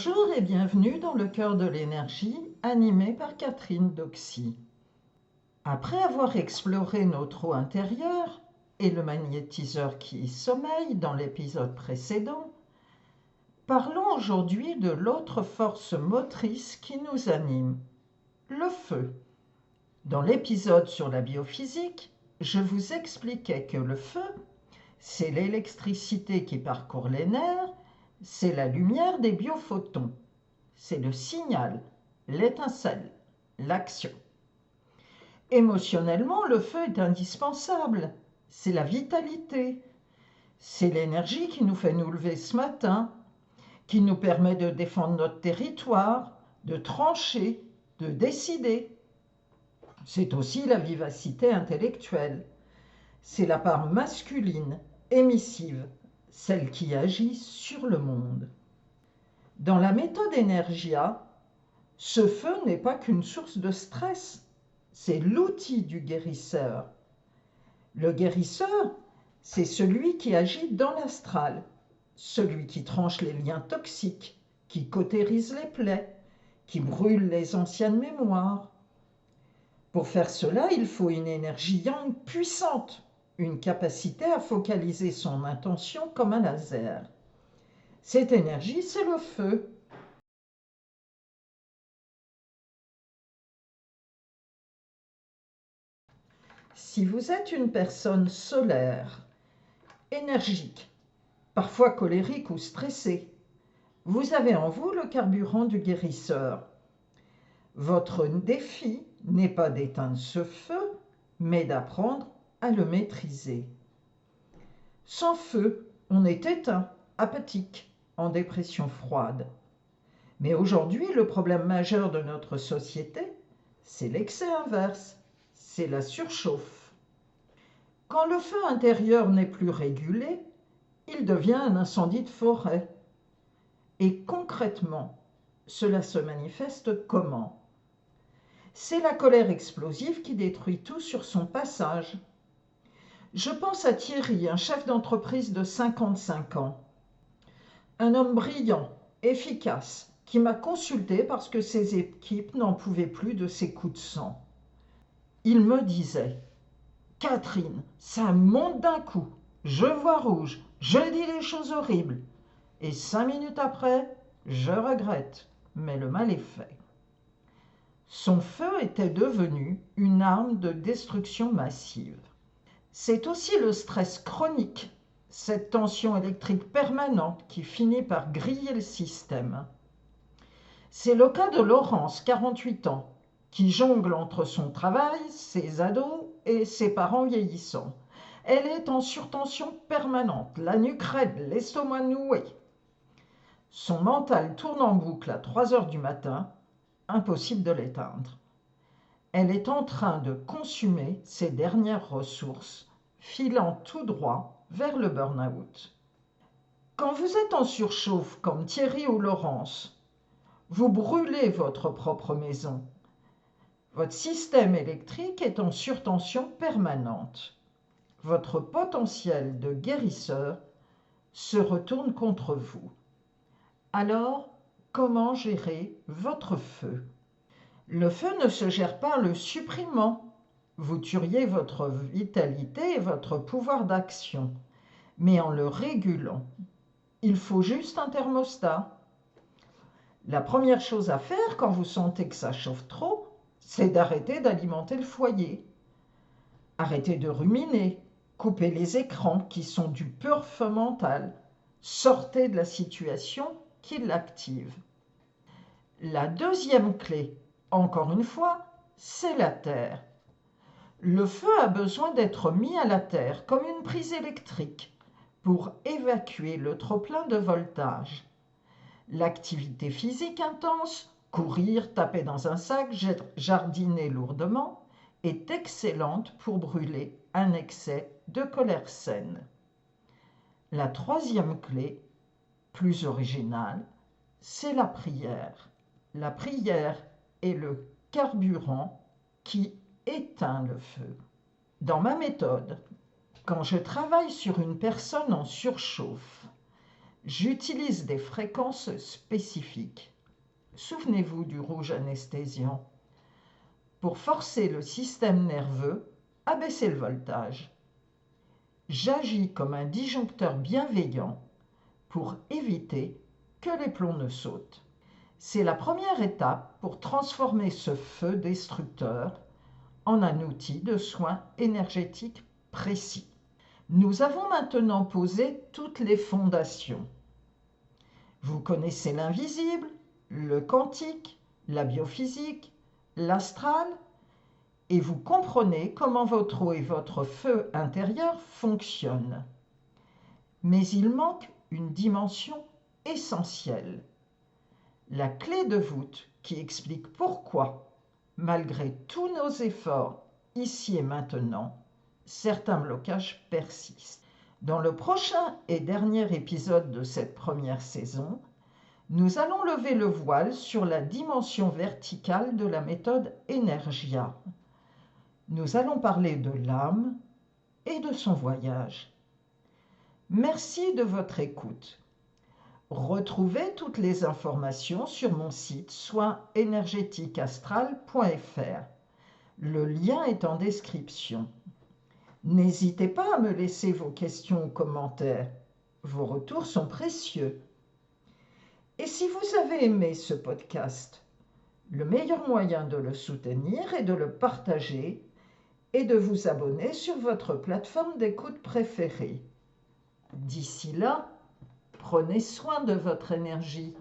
Bonjour et bienvenue dans le cœur de l'énergie, animé par Catherine Doxy. Après avoir exploré notre eau intérieure et le magnétiseur qui y sommeille dans l'épisode précédent, parlons aujourd'hui de l'autre force motrice qui nous anime, le feu. Dans l'épisode sur la biophysique, je vous expliquais que le feu, c'est l'électricité qui parcourt les nerfs, c'est la lumière des biophotons. C'est le signal, l'étincelle, l'action. Émotionnellement, le feu est indispensable. C'est la vitalité. C'est l'énergie qui nous fait nous lever ce matin, qui nous permet de défendre notre territoire, de trancher, de décider. C'est aussi la vivacité intellectuelle. C'est la part masculine, émissive, celle qui agit sur le monde. Dans la méthode Energia, ce feu n'est pas qu'une source de stress, c'est l'outil du guérisseur. Le guérisseur, c'est celui qui agit dans l'astral, celui qui tranche les liens toxiques, qui cautérise les plaies, qui brûle les anciennes mémoires. Pour faire cela, il faut une énergie yang puissante, une capacité à focaliser son intention comme un laser. Cette énergie, c'est le feu. Si vous êtes une personne solaire, énergique, parfois colérique ou stressée, vous avez en vous le carburant du guérisseur. Votre défi n'est pas d'éteindre ce feu, mais d'apprendre à le maîtriser. Sans feu, on est éteint, apathique, en dépression froide. Mais aujourd'hui, le problème majeur de notre société, c'est l'excès inverse, c'est la surchauffe. Quand le feu intérieur n'est plus régulé, il devient un incendie de forêt. Et concrètement, cela se manifeste comment? C'est la colère explosive qui détruit tout sur son passage. Je pense à Thierry, un chef d'entreprise de 55 ans. Un homme brillant, efficace, qui m'a consulté parce que ses équipes n'en pouvaient plus de ses coups de sang. Il me disait: Catherine, ça monte d'un coup, je vois rouge, je dis des choses horribles. Et 5 minutes après, je regrette, mais le mal est fait. Son feu était devenu une arme de destruction massive. C'est aussi le stress chronique, cette tension électrique permanente qui finit par griller le système. C'est le cas de Laurence, 48 ans, qui jongle entre son travail, ses ados et ses parents vieillissants. Elle est en surtension permanente, la nuque raide, l'estomac noué. Son mental tourne en boucle à 3 heures du matin, impossible de l'éteindre. Elle est en train de consumer ses dernières ressources, filant tout droit vers le burn-out. Quand vous êtes en surchauffe comme Thierry ou Laurence, vous brûlez votre propre maison. Votre système électrique est en surtension permanente. Votre potentiel de guérisseur se retourne contre vous. Alors, comment gérer votre feu? Le feu ne se gère pas en le supprimant. Vous tueriez votre vitalité et votre pouvoir d'action, mais en le régulant. Il faut juste un thermostat. La première chose à faire quand vous sentez que ça chauffe trop, c'est d'arrêter d'alimenter le foyer. Arrêtez de ruminer, coupez les écrans qui sont du pur feu mental. Sortez de la situation qui l'active. La deuxième clé, encore une fois, c'est la terre. Le feu a besoin d'être mis à la terre comme une prise électrique pour évacuer le trop-plein de voltage. L'activité physique intense, courir, taper dans un sac, jardiner lourdement, est excellente pour brûler un excès de colère saine. La troisième clé, plus originale, c'est la prière. La prière est le carburant qui éteint le feu. Dans ma méthode, quand je travaille sur une personne en surchauffe, J'utilise des fréquences spécifiques. Souvenez-vous du rouge anesthésiant. Pour forcer le système nerveux à baisser le voltage. J'agis comme un disjoncteur bienveillant pour éviter que les plombs ne sautent. C'est la première étape pour transformer ce feu destructeur en un outil de soin énergétique précis. Nous avons maintenant posé toutes les fondations. Vous connaissez l'invisible, le quantique, la biophysique, l'astral, et vous comprenez comment votre eau et votre feu intérieur fonctionnent. Mais il manque une dimension essentielle. La clé de voûte qui explique pourquoi, malgré tous nos efforts ici et maintenant, certains blocages persistent. Dans le prochain et dernier épisode de cette première saison, nous allons lever le voile sur la dimension verticale de la méthode Energia. Nous allons parler de l'âme et de son voyage. Merci de votre écoute. Retrouvez toutes les informations sur mon site soinsénergétiqueastral.fr. Le lien est en description. N'hésitez pas à me laisser vos questions ou commentaires. Vos retours sont précieux. Et si vous avez aimé ce podcast, le meilleur moyen de le soutenir est de le partager et de vous abonner sur votre plateforme d'écoute préférée. D'ici là, prenez soin de votre énergie.